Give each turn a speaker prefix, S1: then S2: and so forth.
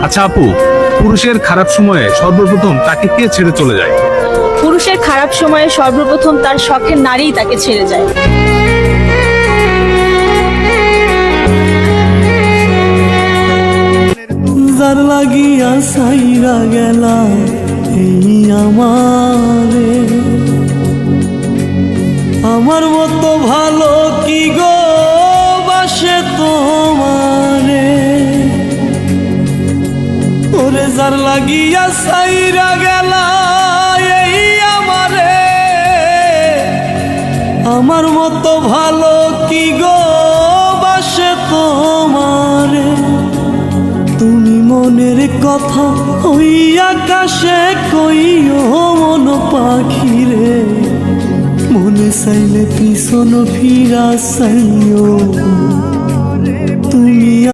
S1: আচ্ছা আপু, পুরুষের খারাপ সময়ে সর্বপ্রথম তাকে কে ছেড়ে চলে যায়?
S2: পুরুষের খারাপ সময়ে সর্বপ্রথম তার শখের নারীই তাকে ছেড়ে যায়।
S3: যার লাগিয়া সাইরা গেলা এই আমারে, আমার মতো ভালো কি গো বাসে তোমারে। ওরে যার লাগিয়া সাইরা গেলা এই আমারে, আমার মতো ভালো কি গো বাসে তোমারে। তুমি মনের কথা ওই আকাশে কইও মন পাখিরে, মনে চাইলে পিছন ফিরা চাইও।